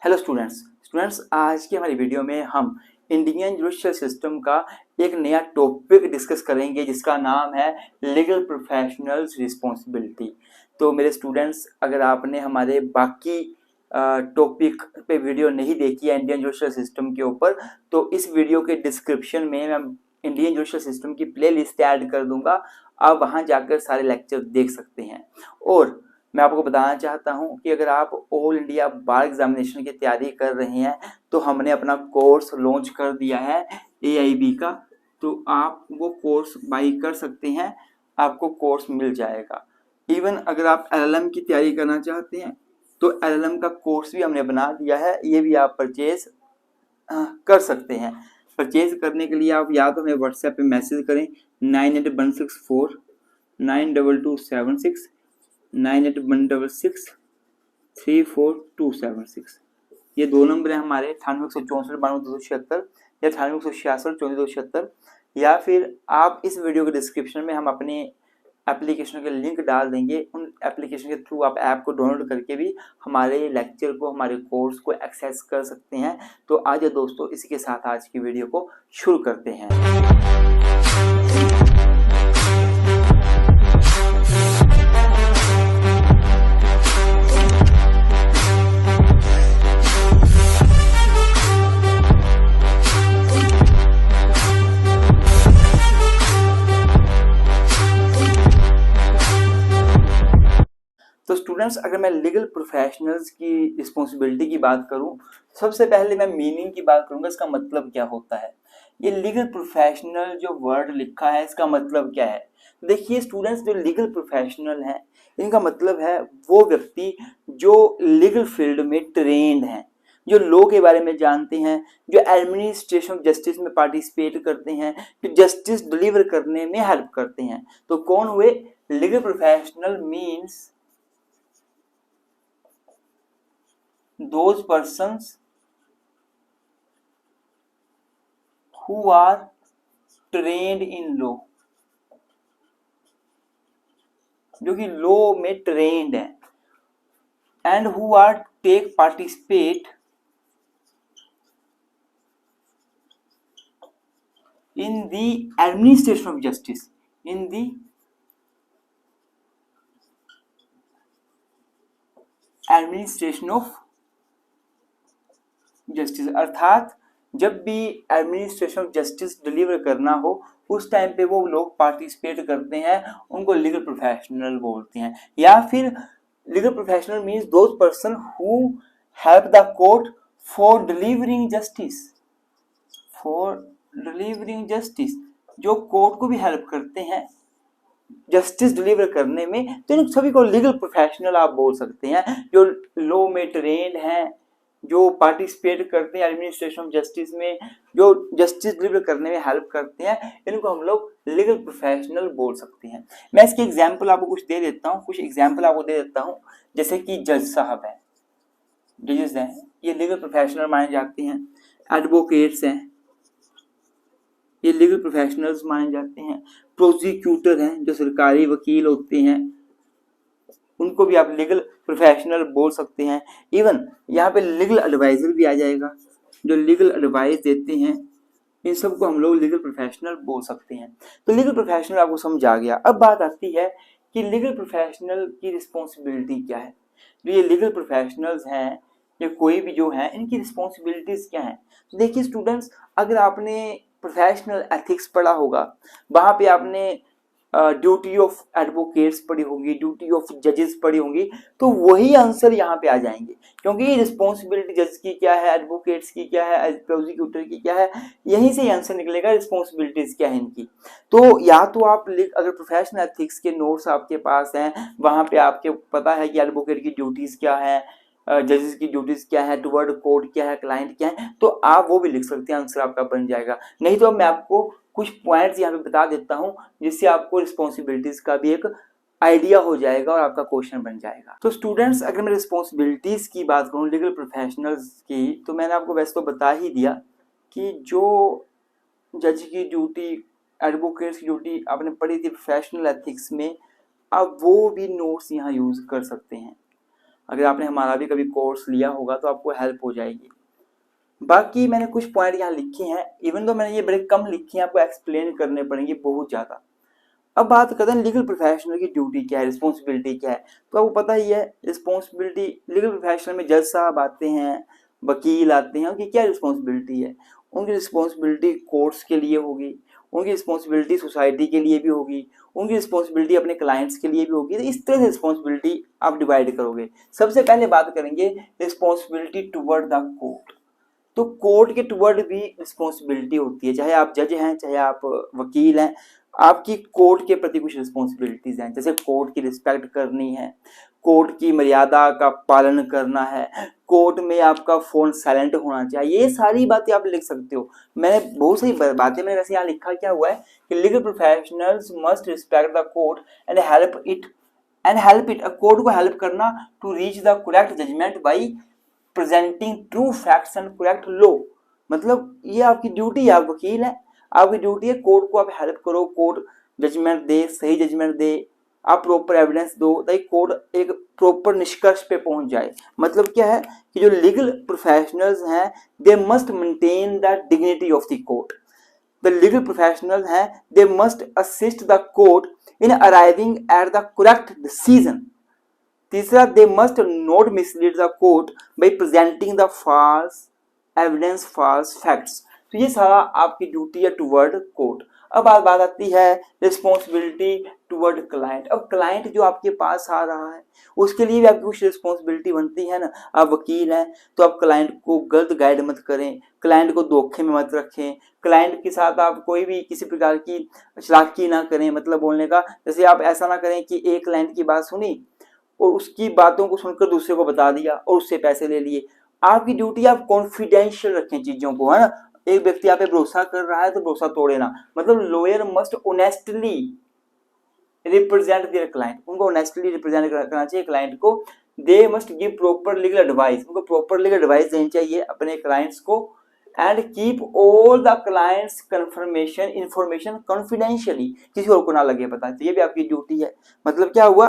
Hello students आज की हमारी वीडियो में हम इंडियन जुडिशियल सिस्टम का एक नया टॉपिक डिस्कस करेंगे जिसका नाम है लीगल प्रोफेशनल्स रिस्पॉन्सिबिलिटी। तो मेरे स्टूडेंट्स, अगर आपने हमारे बाकी टॉपिक पे वीडियो नहीं देखी है इंडियन जुडिशियल सिस्टम के ऊपर, तो इस वीडियो के डिस्क्रिप्शन में मैं इंडियन जुडिशियल सिस्टम की प्ले लिस्ट ऐड कर दूंगा। आप वहाँ जाकर सारे लेक्चर देख सकते हैं। और मैं आपको बताना चाहता हूं कि अगर आप ऑल इंडिया बार एग्जामिनेशन की तैयारी कर रहे हैं तो हमने अपना कोर्स लॉन्च कर दिया है AIB का, तो आप वो कोर्स बाई कर सकते हैं, आपको कोर्स मिल जाएगा। इवन अगर आप LLM की तैयारी करना चाहते हैं तो LLM का कोर्स भी हमने बना दिया है, ये भी आप परचेज कर सकते हैं। परचेज करने के लिए आप या तो हमें व्हाट्सएप पे मैसेज करें 9816492276 9816634276। ये दो नंबर है हमारे 98649276 या 9866 या फिर आप इस वीडियो के डिस्क्रिप्शन में हम अपने एप्लीकेशन के लिंक डाल देंगे। उन एप्लीकेशन के थ्रू आप ऐप को डाउनलोड करके भी हमारे लेक्चर को, हमारे कोर्स को एक्सेस कर सकते हैं। तो आज दोस्तों, इसी के साथ आज की वीडियो को शुरू करते हैं। तो स्टूडेंट्स, अगर मैं लीगल प्रोफेशनल्स की रिस्पॉन्सिबिलिटी की बात करूं, सबसे पहले मैं मीनिंग की बात करूंगा, इसका मतलब क्या होता है। ये लीगल प्रोफेशनल जो वर्ड लिखा है, इसका मतलब क्या है। देखिए स्टूडेंट्स, जो लीगल प्रोफेशनल हैं, इनका मतलब है वो व्यक्ति जो लीगल फील्ड में ट्रेंड हैं, जो लॉ के बारे में जानते हैं, जो एडमिनिस्ट्रेशन ऑफ जस्टिस में पार्टिसिपेट करते हैं, जो जस्टिस डिलीवर करने में हेल्प करते हैं। तो कौन हुए legal professional? Means those persons who are trained in law, जो कि लॉ में ट्रेंड है, and who are take participate in the administration of justice, in the administration of justice. अर्थात जब भी एडमिनिस्ट्रेशन ऑफ जस्टिस डिलीवर करना हो उस टाइम पे वो लोग पार्टिसिपेट करते हैं, उनको लीगल प्रोफेशनल बोलते हैं। या फिर legal professional means those person who help the court for delivering justice, for delivering justice, जो कोर्ट को भी हेल्प करते हैं जस्टिस डिलीवर करने में। तो इन सभी को लीगल प्रोफेशनल आप बोल सकते हैं, जो लॉ में ट्रेंड हैं, जो पार्टिसिपेट करते हैं एडमिनिस्ट्रेशन ऑफ जस्टिस में, जो जस्टिस डिलीवर करने में हेल्प करते हैं, इनको हम लोग लीगल प्रोफेशनल बोल सकते हैं। मैं इसके एग्जांपल आपको कुछ दे देता हूँ, जैसे कि जज साहब हैं, जजेस हैं, ये लीगल प्रोफेशनल माने जाते हैं। एडवोकेट्स हैं, ये लीगल प्रोफेशनल्स माने जाते हैं। प्रोसिक्यूटर हैं, जो सरकारी वकील होते हैं, उनको भी आप लीगल प्रोफेशनल बोल सकते हैं। इवन यहाँ पे लीगल एडवाइजर भी आ जाएगा, जो लीगल एडवाइस देते हैं, इन सबको हम लोग लीगल प्रोफेशनल बोल सकते हैं। तो लीगल प्रोफेशनल आपको समझ आ गया। अब बात आती है कि लीगल प्रोफेशनल की रिस्पॉन्सिबिलिटी क्या है। जो ये लीगल प्रोफेशनल्स हैं, या कोई भी जो है, इनकी रिस्पॉन्सिबिलिटीज क्या है। तो देखिए स्टूडेंट्स, अगर आपने प्रोफेशनल एथिक्स पढ़ा होगा, वहां पे आपने ड्यूटी ऑफ एडवोकेट्स पढ़ी होंगी, ड्यूटी ऑफ जजेस पढ़ी होंगी, तो वही आंसर यहाँ पे आ जाएंगे। क्योंकि रिस्पॉन्सिबिलिटी जज की क्या है, एडवोकेट्स की क्या है, प्रोसिक्यूटर की क्या है, यहीं से आंसर निकलेगा रिस्पॉन्सिबिलिटीज क्या है इनकी। तो या तो आप अगर प्रोफेशनल एथिक्स के नोट्स आपके पास हैं, वहां पे आपके पता है कि एडवोकेट की ड्यूटीज क्या है, जजेस की ड्यूटीज क्या है, टुवर्ड कोर्ट क्या है, क्लाइंट क्या है, तो आप वो भी लिख सकते हैं, आंसर आपका बन जाएगा। नहीं तो मैं आपको कुछ पॉइंट्स यहाँ पे बता देता हूँ, जिससे आपको रिस्पॉन्सिबिलिटीज का भी एक आइडिया हो जाएगा और आपका क्वेश्चन बन जाएगा। तो स्टूडेंट्स, अगर मैं रिस्पॉन्सिबिलिटीज की बात करूँ लीगल प्रोफेशनल्स की, तो मैंने आपको वैसे तो बता ही दिया कि जो जज की ड्यूटी, एडवोकेट्स की ड्यूटी आपने पढ़ी थी प्रोफेशनल एथिक्स में, अब वो भी नोट्स यहाँ यूज कर सकते हैं। अगर आपने हमारा भी कभी कोर्स लिया होगा तो आपको हेल्प हो जाएगी। बाकी मैंने कुछ पॉइंट यहाँ लिखे हैं, इवन तो मैंने ये बड़े कम लिखे हैं, आपको एक्सप्लेन करने पड़ेंगे बहुत ज़्यादा। अब बात करते हैं लीगल प्रोफेशनल की ड्यूटी क्या है, रिस्पॉन्सिबिलिटी क्या है। तो आपको पता ही है रिस्पॉन्सिबिलिटी, लीगल प्रोफेशनल में जज साहब आते हैं, वकील आते हैं, उनकी क्या रिस्पॉन्सिबिलिटी है। उनकी रिस्पॉन्सिबिलिटी कोर्ट्स के लिए होगी, उनकी रिस्पॉन्सिबिलिटी सोसाइटी के लिए भी होगी, उनकी रिस्पॉन्सिबिलिटी अपने क्लाइंट्स के लिए भी होगी। तो इस तरह से रिस्पॉन्सिबिलिटी आप डिवाइड करोगे। सबसे पहले बात करेंगे रिस्पॉन्सिबिलिटी टुवर्ड द कोर्ट। तो कोर्ट के टुवर्ड भी रिस्पॉन्सिबिलिटी होती है, चाहे आप जज हैं चाहे आप वकील हैं, आपकी कोर्ट के प्रति कुछ रिस्पॉन्सिबिलिटीज हैं। जैसे कोर्ट की रिस्पेक्ट करनी है, कोर्ट की मर्यादा का पालन करना है, कोर्ट में आपका फोन साइलेंट होना चाहिए। ये सारी बातें आप लिख सकते हो। मैंने बहुत सारी बातें मैंने वैसे यहाँ लिखा क्या हुआ है कि legal professionals must respect the court and help it court को हेल्प करना to reach the correct judgement by presenting true facts and correct law. मतलब ये आपकी ड्यूटी है, आप वकील हैं, आपकी ड्यूटी है कोर्ट को आप हेल्प करो, कोर्ट जजमेंट दे, सही जजमेंट दे, आप प्रॉपर एविडेंस दो ताकि कोर्ट एक प्रॉपर निष्कर्ष पे पहुंच जाए। मतलब क्या है कि जो लीगल प्रोफेशनल्स हैं they must maintain the dignity of the court. The legal professionals हैं they must assist the court in arriving at the correct decision. तीसरा, they must not mislead the court by presenting the false evidence, false facts. तो ये सारा आपकी duty है toward court. अब बात आती है रिस्पॉन्सिबिलिटी टुवर्ड क्लाइंट। अब क्लाइंट जो आपके पास आ रहा है उसके लिए भी आपकी कुछ रिस्पॉन्सिबिलिटी बनती है ना। आप वकील हैं तो आप क्लाइंट को गलत गाइड मत करें, क्लाइंट को धोखे में मत रखें, क्लाइंट के साथ आप कोई भी किसी प्रकार की चालाकी ना करें। मतलब बोलने का, जैसे आप ऐसा ना करें कि एक क्लाइंट की बात सुनी और उसकी बातों को सुनकर दूसरे को बता दिया और उससे पैसे ले लिए। आपकी ड्यूटी आप कॉन्फिडेंशियल रखें चीजों को, है ना। एक व्यक्ति आप पे भरोसा कर रहा है तो भरोसा तोड़े ना। मतलब lawyer must honestly represent there client, उनको ऑनेस्टली रिप्रेजेंट करना चाहिए क्लाइंट को। They must give proper legal advice, उनको प्रॉपर लीगल एडवाइस देनी चाहिए अपने क्लाइंट्स को। And keep all the clients confirmation information confidentiality, किसी और को ना लगे पता। तो ये भी आपकी ड्यूटी है। मतलब क्या हुआ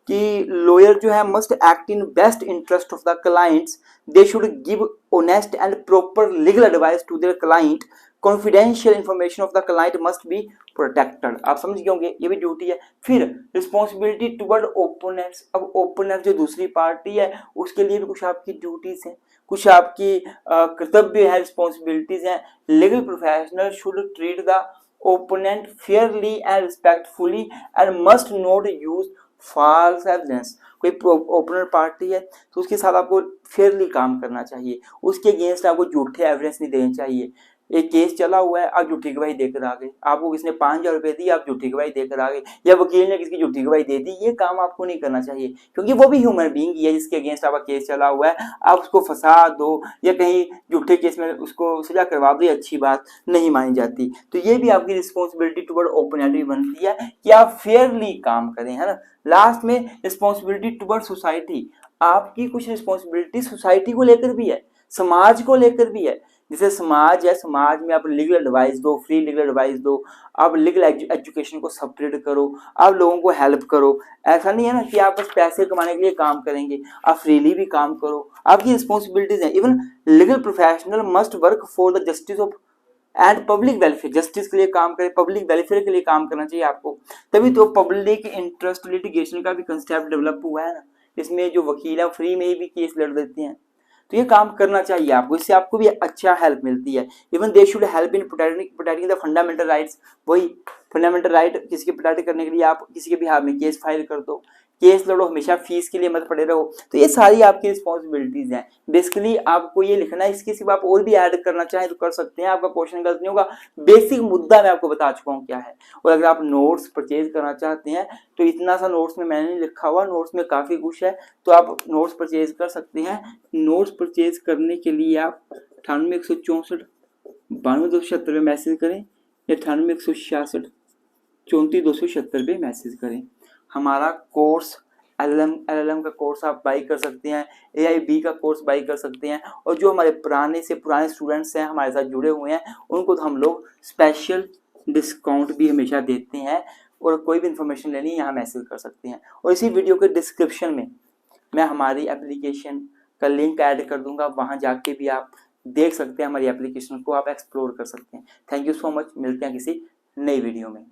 कि लॉयर जो है must act in best interest of the clients, they should give honest and proper legal advice to their client, confidential information of the client must be protected. आप समझ गए होंगे, ये भी ड्यूटी है। फिर रिस्पॉन्सिबिलिटी टुवर्ड ओपोनेंट्स। अब opponent जो दूसरी पार्टी है उसके लिए भी कुछ आपकी ड्यूटीज हैं, कुछ आपकी कर्तव्य है, रिस्पॉन्सिबिलिटीज हैं। Legal professional should treat the opponent fairly and respectfully and must not use false evidence. कोई ओपनर पार्टी है तो उसके साथ आपको फेयरली काम करना चाहिए, उसके अगेंस्ट आपको झूठे एविडेंस नहीं देने चाहिए। एक केस चला हुआ है, आप झूठी गवाही देकर आ गए, आपको किसने 5,000 रुपए दी, आप झूठी गवाही देकर आ गए, या वकील ने किसकी झूठी गवाही दे दी। ये काम आपको नहीं करना चाहिए, क्योंकि वो भी ह्यूमन बीइंग है जिसके अगेंस्ट आपका केस चला हुआ है। आप उसको फंसा दो या कहीं झूठे केस में उसको सजा करवा दो, ये अच्छी बात नहीं मानी जाती। तो ये भी आपकी रिस्पॉन्सिबिलिटी टुवर्ड ओपोनेंट बनती है कि आप फेयरली काम करें, है ना। लास्ट में रिस्पॉन्सिबिलिटी टुवर्ड सोसाइटी। आपकी कुछ रिस्पॉन्सिबिलिटी सोसाइटी को लेकर भी है, समाज को लेकर भी है। जैसे समाज है, समाज में आप लीगल एडवाइस दो, फ्री लीगल एडवाइस दो, आप लीगल एजुकेशन को सपोर्ट करो, आप लोगों को हेल्प करो। ऐसा नहीं है ना कि आप बस पैसे कमाने के लिए काम करेंगे, आप फ्रीली भी काम करो, आपकी रिस्पॉन्सिबिलिटीज हैं। Even legal professional must work for the justice of and public welfare. Justice के लिए काम करें, पब्लिक वेलफेयर के लिए काम करना चाहिए आपको। तभी तो पब्लिक इंटरेस्ट लिटिगेशन का भी कंसेप्ट डेवलप हुआ है ना। इसमें जो वकील है फ्री में ही भी केस लड़ देते हैं। तो ये काम करना चाहिए आपको, इससे आपको भी अच्छा हेल्प मिलती है। Even they should help in protecting the fundamental rights. वही फंडामेंटल राइट किसी की प्रोटेक्ट करने के लिए आप किसी के बिहाफ में केस फाइल कर दो, केस लड़ो, हमेशा फीस के लिए मत पड़े रहो। तो ये सारी आपकी रिस्पॉन्सिबिलिटीज हैं। बेसिकली आपको ये लिखना है, इसके सिवा आप और भी ऐड करना चाहें तो कर सकते हैं, आपका क्वेश्चन गलत नहीं होगा। बेसिक मुद्दा मैं आपको बता चुका हूँ क्या है। और अगर आप नोट्स परचेज करना चाहते हैं तो इतना सा नोट्स में मैंने नहीं लिखा हुआ, नोट्स में काफ़ी कुछ है, तो आप नोट्स परचेज कर सकते हैं। नोट्स परचेज करने के लिए आप 98 164 92 276 पे मैसेज करें या 98 166 34 276 पे मैसेज करें। हमारा कोर्स LLM का कोर्स आप बाई कर सकते हैं, AIB का कोर्स बाई कर सकते हैं। और जो हमारे पुराने से पुराने स्टूडेंट्स हैं हमारे साथ जुड़े हुए हैं उनको तो हम लोग स्पेशल डिस्काउंट भी हमेशा देते हैं। और कोई भी इंफॉर्मेशन लेनी है यहाँ मैसेज कर सकते हैं। और इसी वीडियो के डिस्क्रिप्शन में मैं हमारी एप्लीकेशन का लिंक ऐड कर दूंगा, वहाँ जाके भी आप देख सकते हैं, हमारी एप्लीकेशन को आप एक्सप्लोर कर सकते हैं। थैंक यू सो मच, मिलते हैं किसी नई वीडियो में।